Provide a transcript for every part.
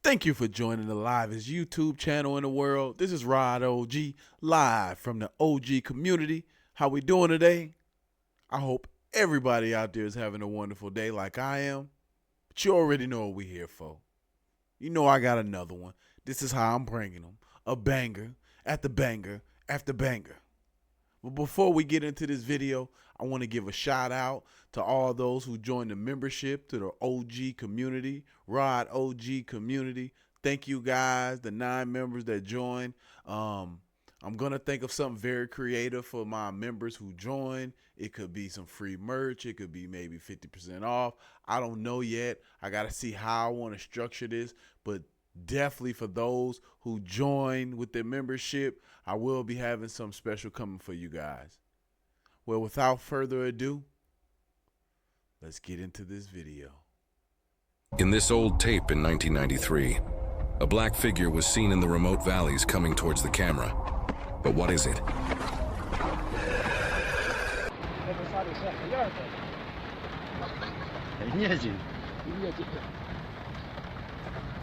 Thank you for joining the livest YouTube channel in the world. This is Rod OG, live from the OG community. How we doing today? I hope everybody out there is having a wonderful day like I am. But you already know what we're here for. You know I got another one. This is how I'm bringing them. A banger after banger after banger. But before we get into this video, I want to give a shout out to all those who joined the membership to the OG community, Rod OG community. Thank you guys, the 9 members that joined. I'm going to think of something very creative for my members who join. It could be some free merch. It could be maybe 50% off. I don't know yet. I got to see how I want to structure this, but definitely for those who join with their membership, I will be having something special coming for you guys. Well, without further ado, let's get into this video. In this old tape in 1993, a black figure was seen in the remote valleys coming towards the camera. But what is it?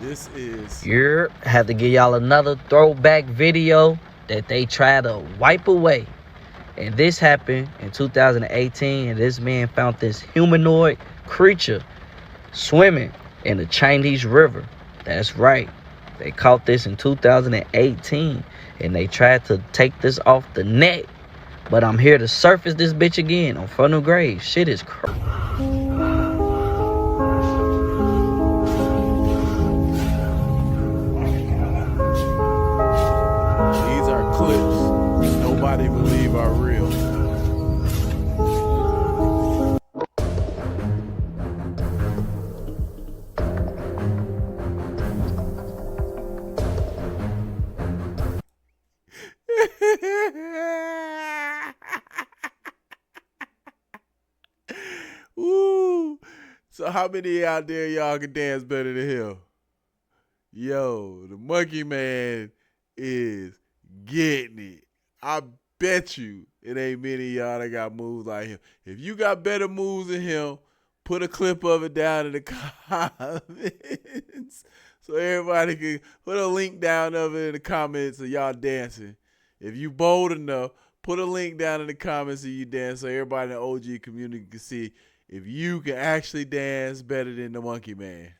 This is... Had to give y'all another throwback video that they try to wipe away. And this happened in 2018, and this man found this humanoid creature swimming in the Chinese River. That's right. They caught this in 2018, and they tried to take this off the net. But I'm here to surface this bitch again on Funnel Grave. Shit is crazy. These are clips nobody believe are real. Woo! So how many out there y'all can dance better than him? Yo, the monkey man is getting it. I bet you it ain't many of y'all that got moves like him. If you got better moves than him, put a clip of it down in the comments so everybody can put a link down of it in the comments of y'all dancing. If you bold enough, put a link down in the comments of you dance so everybody in the OG community can see if you can actually dance better than the monkey man.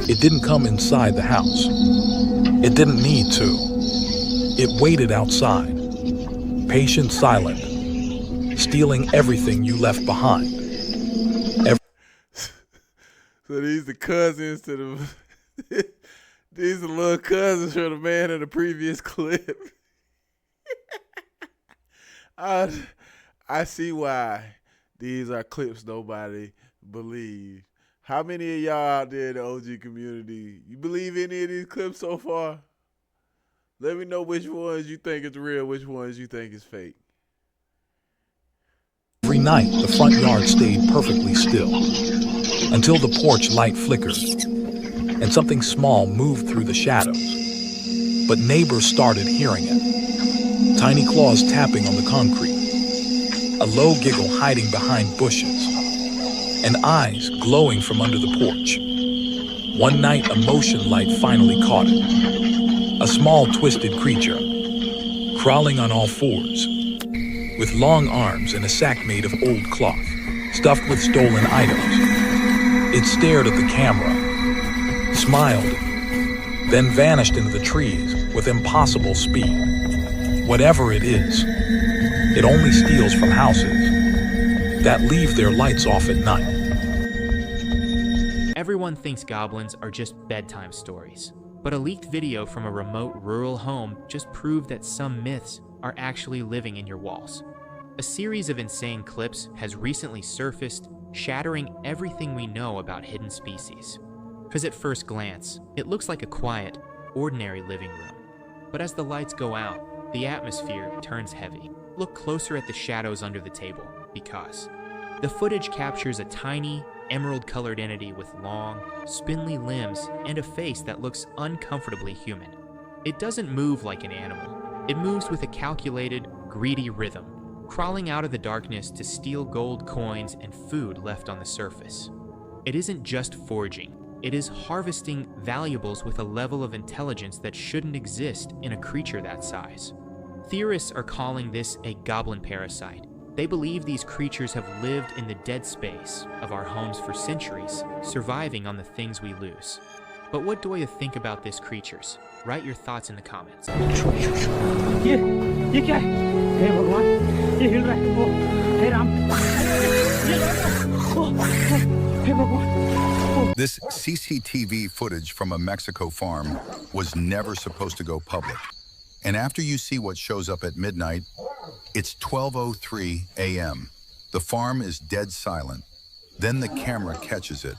It didn't come inside the house. It didn't need to. It waited outside, patient, silent, stealing everything you left behind. So these the cousins to the these are little cousins from the man in the previous clip. I see why these are clips nobody believes. How many of y'all out there in the OG community, you believe any of these clips so far? Let me know which ones you think is real, which ones you think is fake. Every night, the front yard stayed perfectly still until the porch light flickered and something small moved through the shadows. But neighbors started hearing it. Tiny claws tapping on the concrete, a low giggle hiding behind bushes, and eyes glowing from under the porch. One night, a motion light finally caught it. A small, twisted creature, crawling on all fours, with long arms and a sack made of old cloth, stuffed with stolen items. It stared at the camera, smiled, then vanished into the trees with impossible speed. Whatever it is, it only steals from houses. that leave their lights off at night. Everyone thinks goblins are just bedtime stories, but a leaked video from a remote rural home just proved that some myths are actually living in your walls. A series of insane clips has recently surfaced, shattering everything we know about hidden species. Because at first glance, it looks like a quiet, ordinary living room. But as the lights go out, the atmosphere turns heavy. Look closer at the shadows under the table, because the footage captures a tiny, emerald-colored entity with long, spindly limbs and a face that looks uncomfortably human. It doesn't move like an animal. It moves with a calculated, greedy rhythm, crawling out of the darkness to steal gold coins and food left on the surface. It isn't just foraging. It is harvesting valuables with a level of intelligence that shouldn't exist in a creature that size. Theorists are calling this a goblin parasite. They believe these creatures have lived in the dead space of our homes for centuries, surviving on the things we lose. But what do you think about these creatures? Write your thoughts in the comments. ये क्या है? हे भगवान, ये हिल रहा है। ओ, हे राम, ये हे भगवान। This CCTV footage from a Mexico farm was never supposed to go public. And after you see what shows up at midnight, it's 12:03 a.m. The farm is dead silent. Then the camera catches it.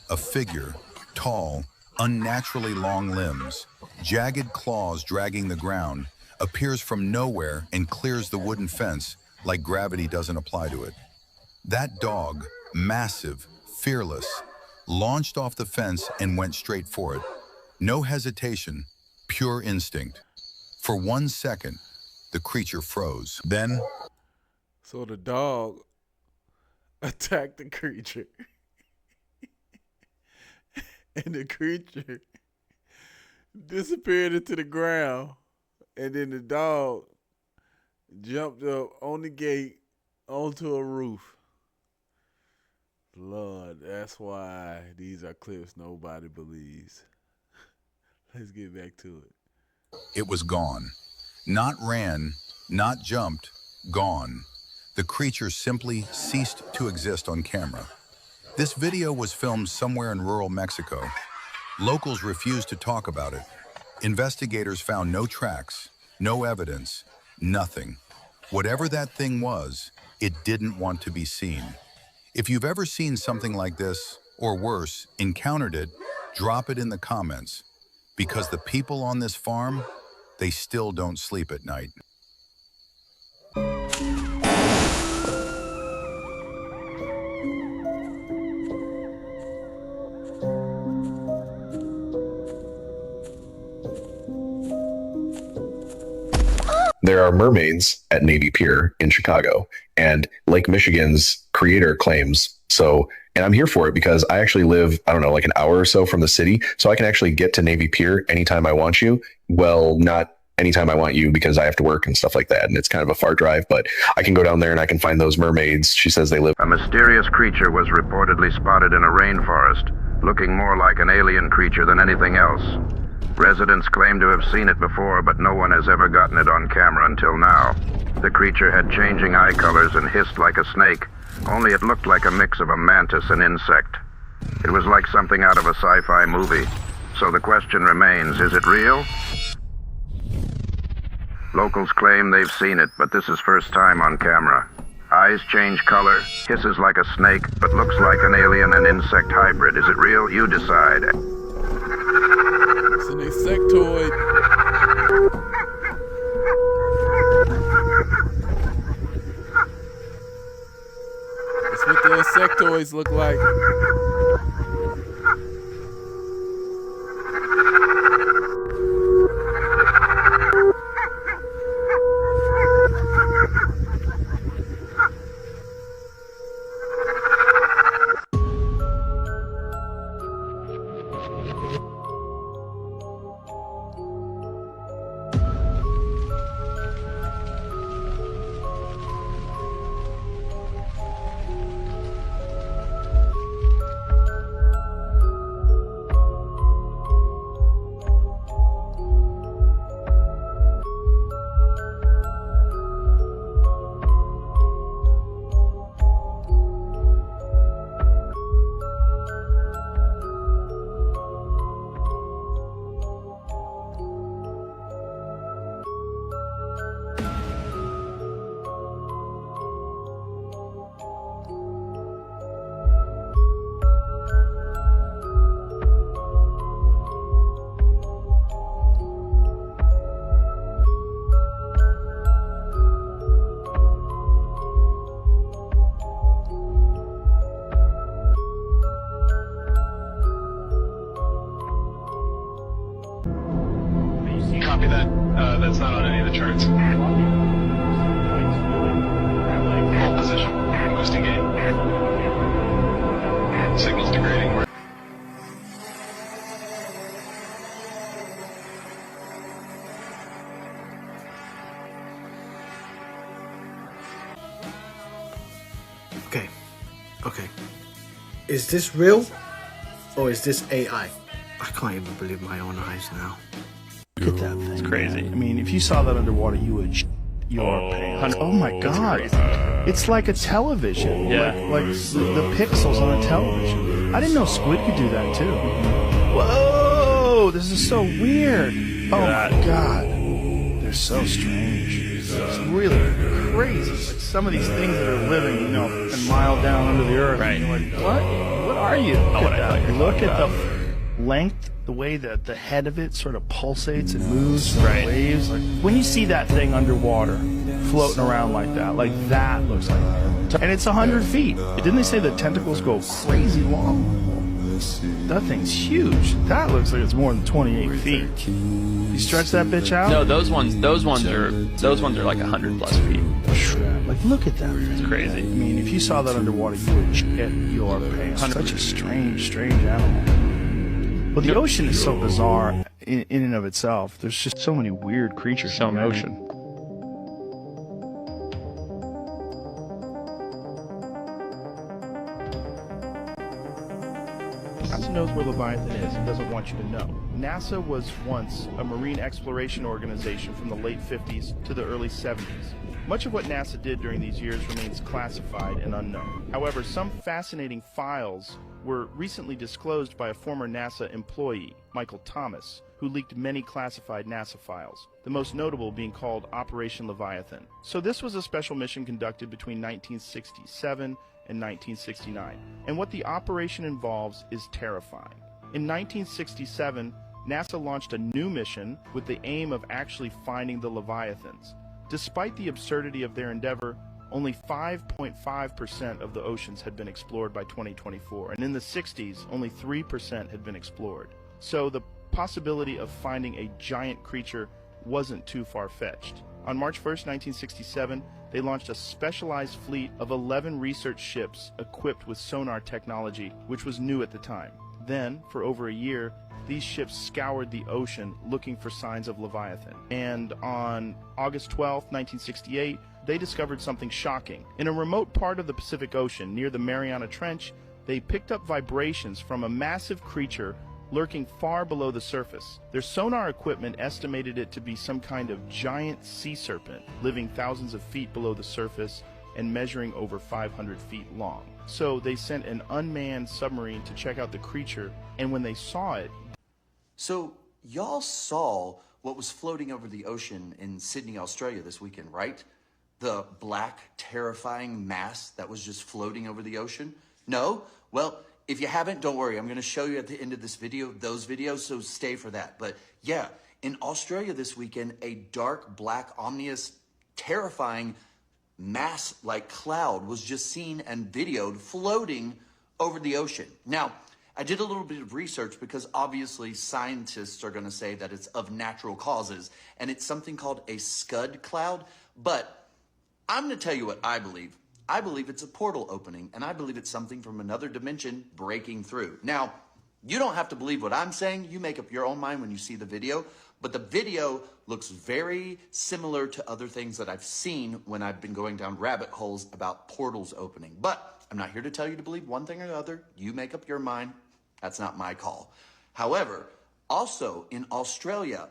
A figure, tall, unnaturally long limbs, jagged claws dragging the ground, appears from nowhere and clears the wooden fence like gravity doesn't apply to it. That dog, massive, fearless, launched off the fence and went straight for it. No hesitation, pure instinct. For 1 second, the creature froze. Then, So the dog attacked the creature. And the creature disappeared into the ground. And then the dog jumped up on the gate onto a roof. Lord, that's why these are clips nobody believes. Let's get back to it. it was gone. Not ran, not jumped, gone. The creature simply ceased to exist on camera. This video was filmed somewhere in rural Mexico. Locals refused to talk about it. Investigators found no tracks, no evidence, nothing. Whatever that thing was, it didn't want to be seen. If you've ever seen something like this, or worse, encountered it, drop it in the comments. Because the people on this farm, they still don't sleep at night. There are mermaids at Navy Pier in Chicago, and Lake Michigan's creator claims so. And I'm here for it because I actually live, I don't know, like an hour or so from the city. So I can actually get to Navy Pier anytime I want you. Well, not anytime I want you because I have to work and stuff like that. And it's kind of a far drive, but I can go down there and I can find those mermaids. She says they live. A mysterious creature was reportedly spotted in a rainforest, looking more like an alien creature than anything else. Residents claim to have seen it before, but no one has ever gotten it on camera until now. The creature had changing eye colors and hissed like a snake, only it looked like a mix of a mantis and insect. It was like something out of a sci-fi movie. So the question remains, is it real? Locals claim they've seen it, but this is first time on camera. Eyes change color, hisses like a snake, but looks like an alien and insect hybrid. Is it real? You decide. It's an insectoid. That's what the insectoids look like. that's not on any of the charts. Hold position. Boosting gain. Signal's degrading. Okay. Is this real? Or is this AI? I can't even believe my own eyes now. Look at that thing. It's crazy. I mean, if you saw that underwater, you would your pants. Oh my god. It's like a television. Yeah. Like the pixels on a television. I didn't know squid could do that too. Whoa! This is so weird. Oh my god. They're so strange. It's really crazy. Like some of these things that are living, you know, a mile down under the earth. Right. And you're like, what? What are you? Look at the length, the way that the head of it sort of pulsates and moves and waves. Like, when you see that thing underwater, floating around like that looks like, and it's 100 feet. Didn't they say the tentacles go crazy long? That thing's huge. That looks like it's more than 28 feet. You stretch that bitch out? No, those ones are like 100 plus feet. Like, look at that. It's crazy. I mean, if you saw that underwater, you would shit your pants. Such a strange animal. Well, the ocean is so bizarre in and of itself. There's just so many weird creatures in the ocean. NASA knows where Leviathan is and doesn't want you to know. NASA was once a marine exploration organization from the late 50s to the early 70s. Much of what NASA did during these years remains classified and unknown. However, some fascinating files were recently disclosed by a former NASA employee, Michael Thomas, who leaked many classified NASA files, the most notable being called Operation Leviathan. So this was a special mission conducted between 1967 and 1969, and what the operation involves is terrifying. In 1967, NASA launched a new mission with the aim of actually finding the Leviathans. Despite the absurdity of their endeavor, only 5.5% of the oceans had been explored by 2024, and in the 60s, only 3% had been explored. So the possibility of finding a giant creature wasn't too far-fetched. On March 1st, 1967, they launched a specialized fleet of 11 research ships equipped with sonar technology, which was new at the time. Then, for over a year, these ships scoured the ocean looking for signs of Leviathan. And on August 12, 1968, they discovered something shocking. In a remote part of the Pacific Ocean, near the Mariana Trench, they picked up vibrations from a massive creature lurking far below the surface. Their sonar equipment estimated it to be some kind of giant sea serpent, living thousands of feet below the surface and measuring over 500 feet long. So they sent an unmanned submarine to check out the creature, and when they saw it... So y'all saw what was floating over the ocean in Sydney, Australia this weekend, right? The black, terrifying mass that was just floating over the ocean? No? Well, if you haven't, don't worry. I'm going to show you at the end of this video those videos, so stay for that. But yeah, in Australia this weekend, a dark, black, ominous, terrifying mass-like cloud was just seen and videoed floating over the ocean. Now, I did a little bit of research because obviously scientists are going to say that it's of natural causes, and it's something called a scud cloud. But I'm going to tell you what I believe. I believe it's a portal opening, and I believe it's something from another dimension breaking through. Now, you don't have to believe what I'm saying. You make up your own mind when you see the video, but the video looks very similar to other things that I've seen when I've been going down rabbit holes about portals opening. But I'm not here to tell you to believe one thing or the other. You make up your mind. That's not my call. However, also in Australia,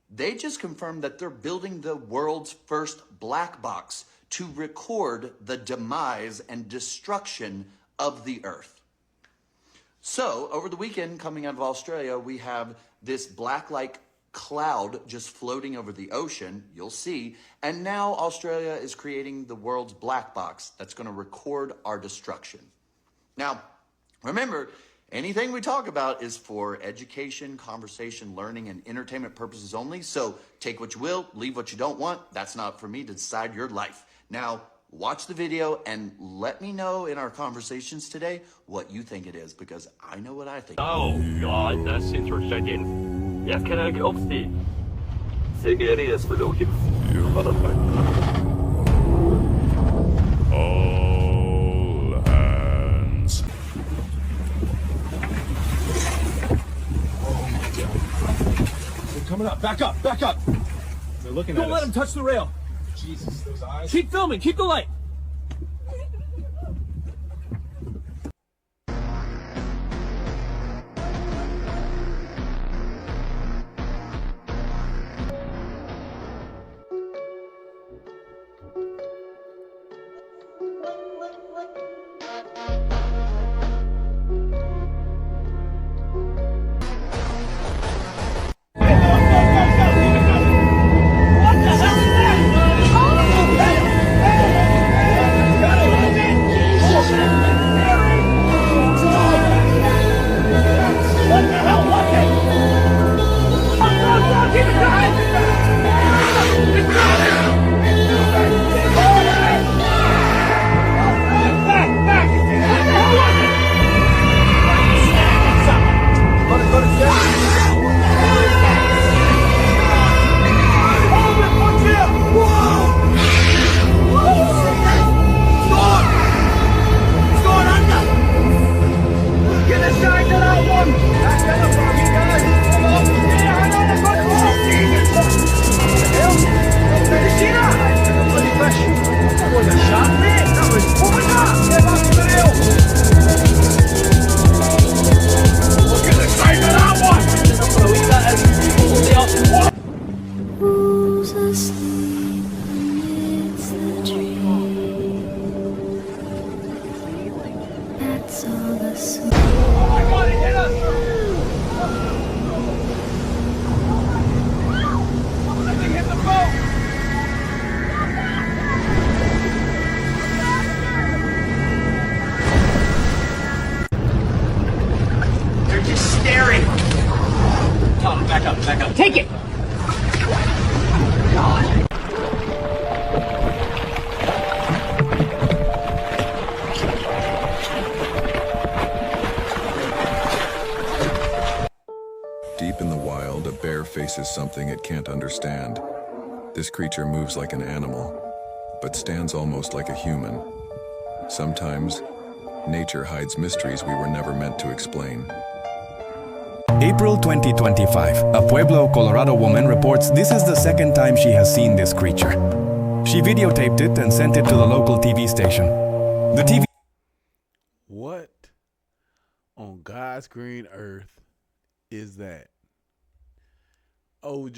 they just confirmed that they're building the world's first black box to record the demise and destruction of the Earth. So, over the weekend, coming out of Australia, we have this black-like cloud just floating over the ocean, you'll see, and now Australia is creating the world's black box that's going to record our destruction. Now, remember, anything we talk about is for education, conversation, learning, and entertainment purposes only, so take what you will, leave what you don't want. That's not for me to decide your life. Now, watch the video and let me know in our conversations today what you think it is, because I know what I think. Oh, God, that's interesting. Yes, can I go see? Take it any spelunky. All hands. They're coming up. Back up. Back up. They're looking at us. Don't let them touch the rail. Jesus, those eyes. Keep filming. Keep the light. Take it! Deep in the wild, a bear faces something it can't understand. This creature moves like an animal, but stands almost like a human. Sometimes, nature hides mysteries we were never meant to explain. April 2025, a Pueblo, Colorado woman reports this is the second time she has seen this creature. She videotaped it and sent it to the local TV station. The TV... What on God's green earth is that? OG,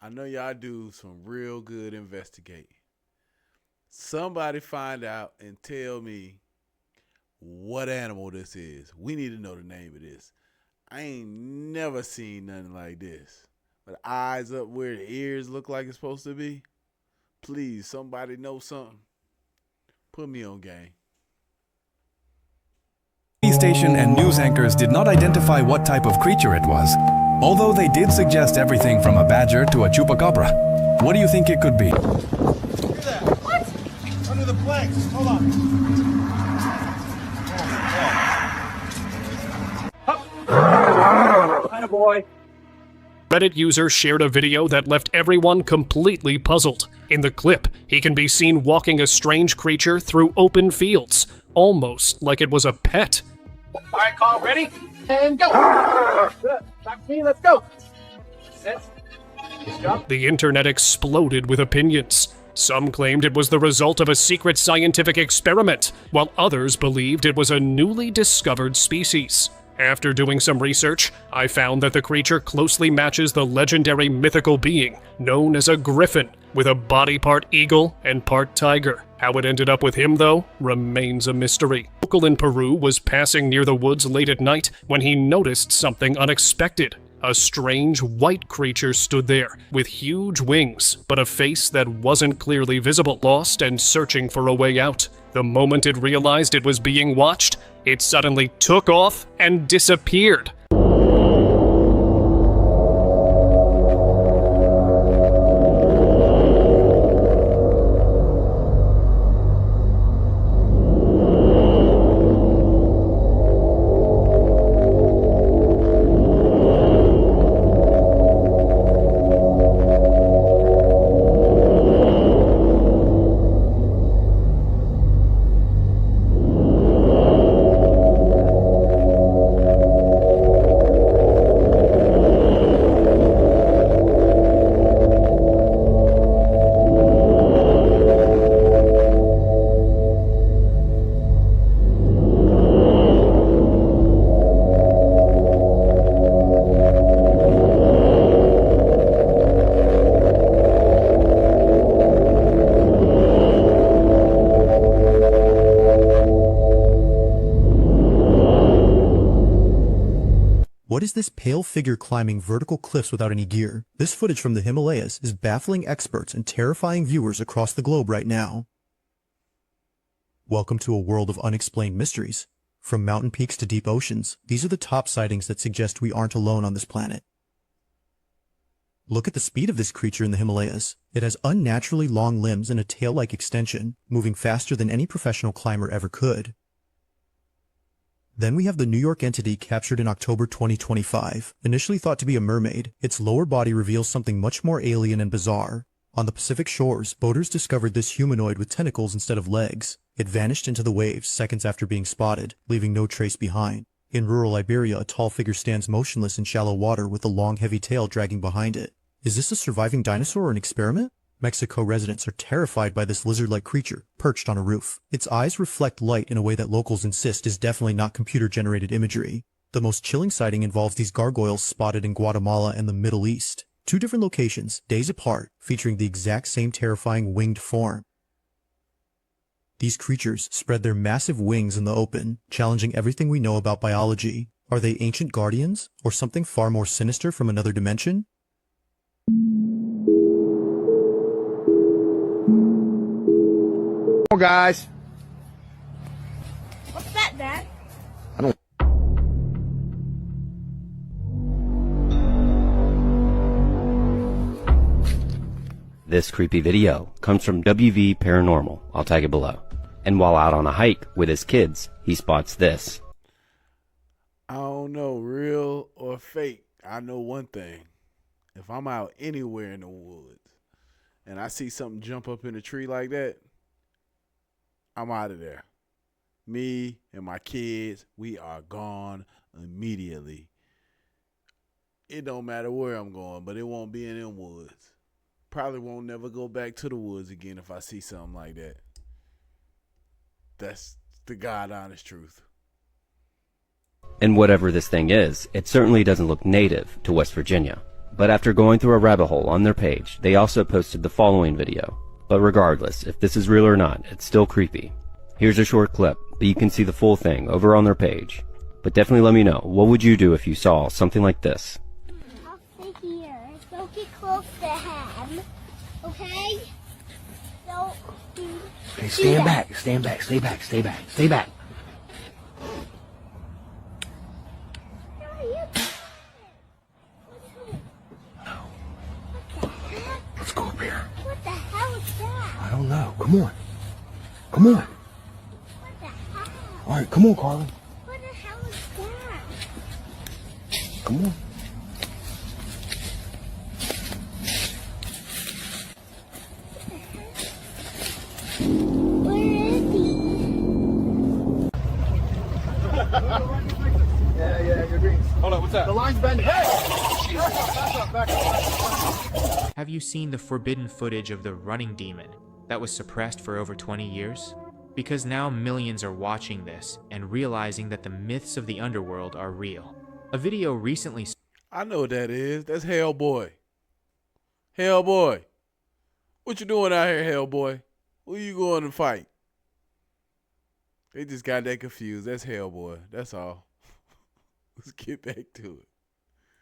I know y'all do some real good investigating. Somebody find out and tell me what animal this is. We need to know the name of this. I ain't never seen nothing like this. But eyes up where the ears look like it's supposed to be. Please, somebody know something. Put me on game. TV station and news anchors did not identify what type of creature it was, although they did suggest everything from a badger to a chupacabra. What do you think it could be? Look at that. What? Under the planks. Hold on. Boy. Reddit user shared a video that left everyone completely puzzled. In the clip, he can be seen walking a strange creature through open fields, almost like it was a pet. All right, Carl, ready? And go. Back to me, let's go. Sit. The internet exploded with opinions. Some claimed it was the result of a secret scientific experiment, while others believed it was a newly discovered species. After doing some research, I found that the creature closely matches the legendary mythical being known as a griffin, with a body part eagle and part tiger. How it ended up with him, though, remains a mystery. A local in Peru was passing near the woods late at night when he noticed something unexpected. A strange white creature stood there, with huge wings, but a face that wasn't clearly visible, lost and searching for a way out. The moment it realized it was being watched, it suddenly took off and disappeared. What is this pale figure climbing vertical cliffs without any gear? This footage from the Himalayas is baffling experts and terrifying viewers across the globe right now. Welcome to a world of unexplained mysteries. From mountain peaks to deep oceans, these are the top sightings that suggest we aren't alone on this planet. Look at the speed of this creature in the Himalayas. It has unnaturally long limbs and a tail-like extension, moving faster than any professional climber ever could. Then we have the New York entity captured in October 2025. Initially thought to be a mermaid, its lower body reveals something much more alien and bizarre. On the Pacific shores, boaters discovered this humanoid with tentacles instead of legs. It vanished into the waves seconds after being spotted, leaving no trace behind. In rural Liberia, a tall figure stands motionless in shallow water with a long, heavy tail dragging behind it. Is this a surviving dinosaur or an experiment? Mexico residents are terrified by this lizard-like creature, perched on a roof. Its eyes reflect light in a way that locals insist is definitely not computer-generated imagery. The most chilling sighting involves these gargoyles spotted in Guatemala and the Middle East. 2 different locations, days apart, featuring the exact same terrifying winged form. These creatures spread their massive wings in the open, challenging everything we know about biology. Are they ancient guardians, or something far more sinister from another dimension? Come on, guys. What's that, Dad? I don't. This creepy video comes from WV Paranormal. I'll tag it below. And while out on a hike with his kids, he spots this. I don't know, real or fake. I know one thing. If I'm out anywhere in the woods and I see something jump up in a tree like that, I'm out of there. Me and my kids, we are gone immediately. It don't matter where I'm going, but it won't be in them woods. Probably won't never go back to the woods again if I see something like that. That's the God honest truth. And whatever this thing is, it certainly doesn't look native to West Virginia. But after going through a rabbit hole on their page, they also posted the following video. But regardless, if this is real or not, it's still creepy. Here's a short clip, but you can see the full thing over on their page. But definitely let me know, what would you do if you saw something like this? I'll stay here. Don't get close to him. Okay? Don't do Okay, stand back, stand back, stay back, stay back, stay back. Let's go up here. What the hell is that? I don't know. Come on. Come on. What the hell? All right, come on, Carlin. What the hell is that? Come on. Where is he? Yeah, you're green. Hold on, what's that? The line's bending. Hey! Back up. Have you seen the forbidden footage of the running demon that was suppressed for over 20 years? Because now millions are watching this and realizing that the myths of the underworld are real. A video recently... I know what that is. That's Hellboy. Hellboy. What you doing out here, Hellboy? Who you going to fight? They just got that confused. That's Hellboy. That's all. Let's get back to it.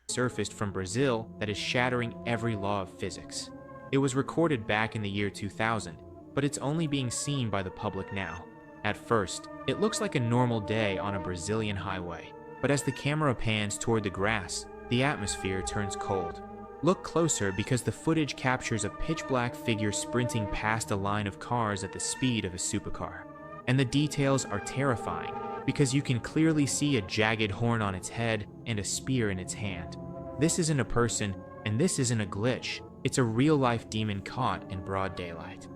Surfaced from Brazil that is shattering every law of physics. It was recorded back in the year 2000, but it's only being seen by the public now. At first, it looks like a normal day on a Brazilian highway, but as the camera pans toward the grass, the atmosphere turns cold. Look closer because the footage captures a pitch-black figure sprinting past a line of cars at the speed of a supercar. And the details are terrifying because you can clearly see a jagged horn on its head and a spear in its hand. This isn't a person, and this isn't a glitch. It's a real-life demon caught in broad daylight.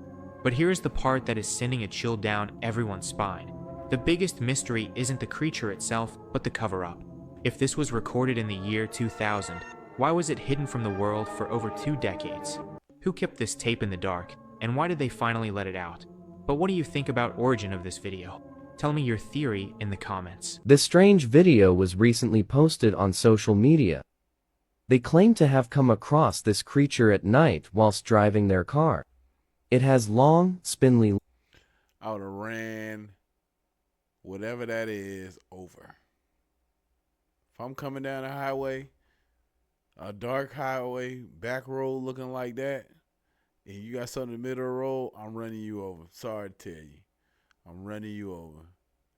But here's the part that is sending a chill down everyone's spine. The biggest mystery isn't the creature itself, but the cover-up. If this was recorded in the year 2000, why was it hidden from the world for over 2 decades? Who kept this tape in the dark, and why did they finally let it out? But what do you think about origin of this video? Tell me your theory in the comments. This strange video was recently posted on social media. They claim to have come across this creature at night whilst driving their car. It has long, spindly... I would have ran whatever that is over. If I'm coming down a highway, a dark highway, back road looking like that, and you got something in the middle of the road, I'm running you over. Sorry to tell you. I'm running you over.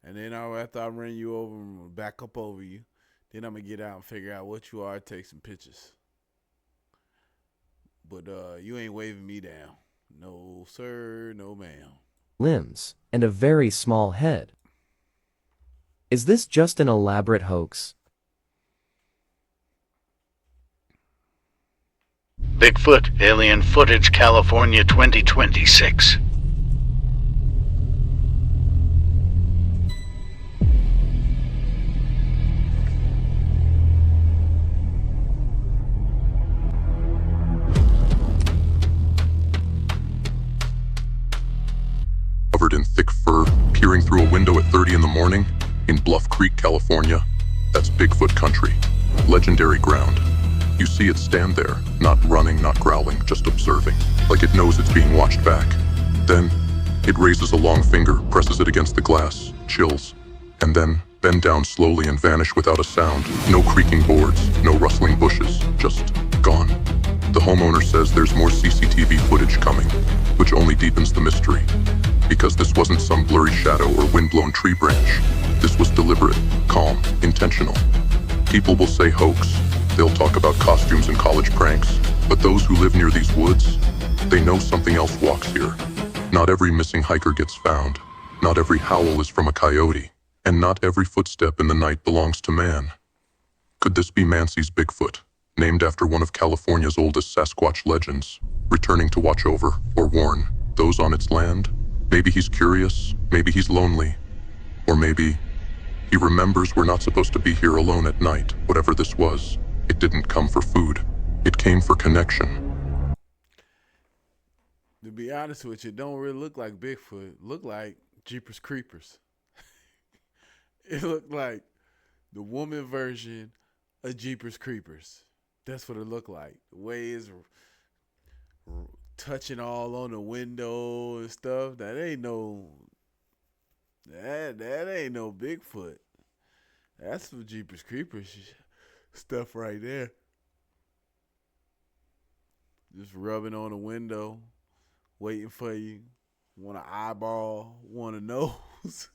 And then after I run you over, I'm going to back up over you. Then I'm going to get out and figure out what you are, take some pictures. But you ain't waving me down. No, sir. No, ma'am. Limbs, and a very small head. Is this just an elaborate hoax? Bigfoot Alien Footage California 2026. Covered in thick fur, peering through a window at 30 in the morning in Bluff Creek, California. That's Bigfoot country. Legendary ground. You see it stand there, not running, not growling, just observing, like it knows it's being watched back. Then, it raises a long finger, presses it against the glass, chills, and then bend down slowly and vanish without a sound. No creaking boards, no rustling bushes, just gone. The homeowner says there's more CCTV footage coming, which only deepens the mystery. Because this wasn't some blurry shadow or windblown tree branch. This was deliberate, calm, intentional. People will say hoax. They'll talk about costumes and college pranks. But those who live near these woods, they know something else walks here. Not every missing hiker gets found. Not every howl is from a coyote. And not every footstep in the night belongs to man. Could this be Mancy's Bigfoot, named after one of California's oldest Sasquatch legends, returning to watch over or warn those on its land? Maybe he's curious, maybe he's lonely, or maybe he remembers we're not supposed to be here alone at night. Whatever this was, it didn't come for food. It came for connection. To be honest with you, it don't really look like Bigfoot. It look like Jeepers Creepers. It looked like the woman version of Jeepers Creepers. That's what it looked like. The way it's touching all on the window and stuff. That ain't no Bigfoot. That's some Jeepers Creepers stuff right there. Just rubbing on the window, waiting for you. Want an eyeball, want a nose.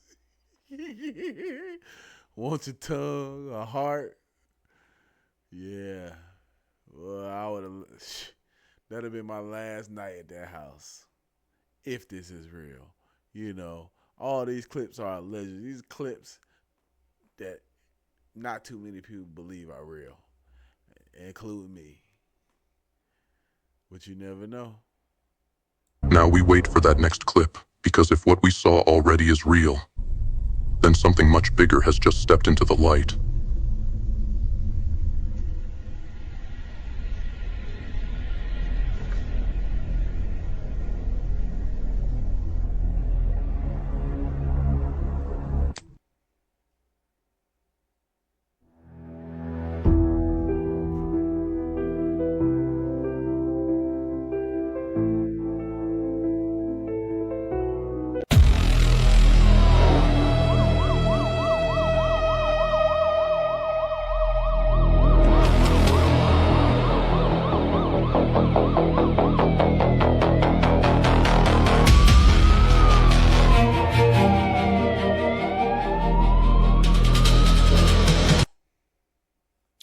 Want your tongue, a heart. Yeah. Well, that'd have been my last night at that house. If this is real. You know, all these clips are alleged. These clips that not too many people believe are real, including me. But you never know. Now we wait for that next clip, because if what we saw already is real, then something much bigger has just stepped into the light.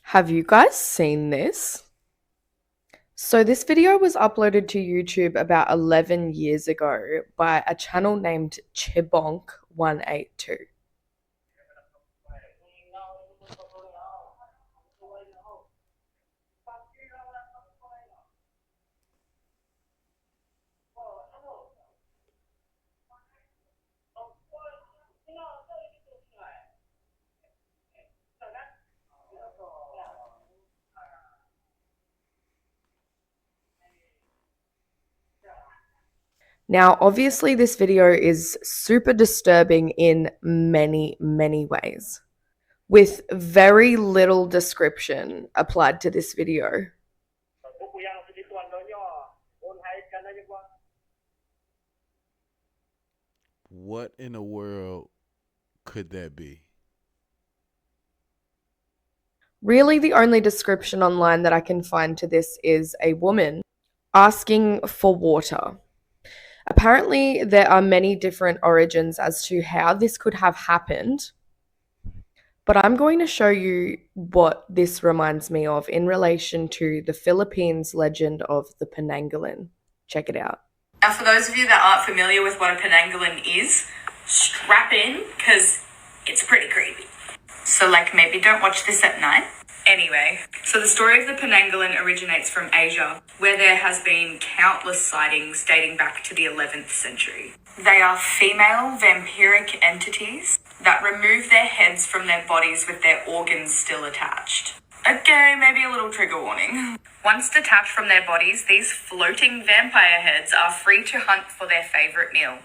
Have you guys seen this? So this video was uploaded to YouTube about 11 years ago by a channel named Chibonk182. Now, obviously, this video is super disturbing in many, many ways, with very little description applied to this video. What in the world could that be? Really, the only description online that I can find to this is a woman asking for water. Apparently, there are many different origins as to how this could have happened, but I'm going to show you what this reminds me of in relation to the Philippines legend of the Penanggalan. Check it out. Now, for those of you that aren't familiar with what a Penanggalan is, strap in, because it's pretty creepy. So, like, maybe don't watch this at night. Anyway, so the story of the Penanggalan originates from Asia, where there has been countless sightings dating back to the 11th century. They are female vampiric entities that remove their heads from their bodies with their organs still attached. Okay, maybe a little trigger warning. Once detached from their bodies, these floating vampire heads are free to hunt for their favorite meal,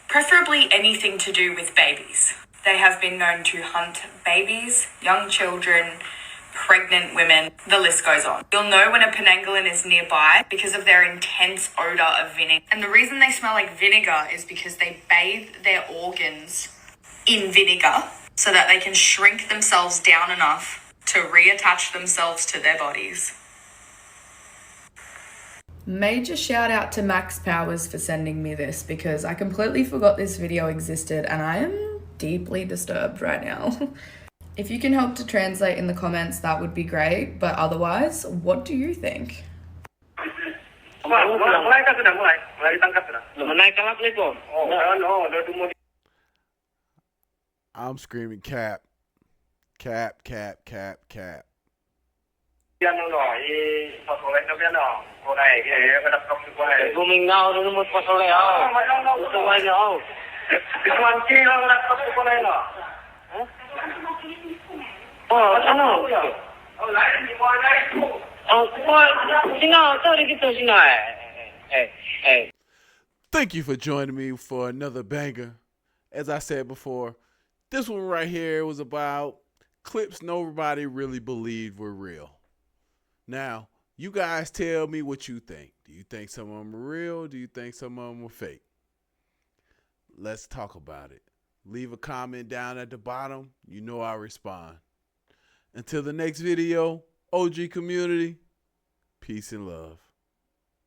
preferably anything to do with babies. They have been known to hunt babies, young children, pregnant women, the list goes on. You'll know when a Penanggalan is nearby because of their intense odor of vinegar. And the reason they smell like vinegar is because they bathe their organs in vinegar so that they can shrink themselves down enough to reattach themselves to their bodies. Major shout out to Max Powers for sending me this because I completely forgot this video existed and I am deeply disturbed right now. If you can help to translate in the comments, that would be great. But otherwise, what do you think? I'm screaming cap. Cap, cap, cap, cap. Thank you for joining me for another banger. As I said before, this one right here was about clips nobody really believed were real. Now, you guys tell me what you think. Do you think some of them are real? Do you think some of them were fake? Let's talk about it. Leave a comment down at the bottom. You know I'll respond. Until the next video, OG community, peace and love.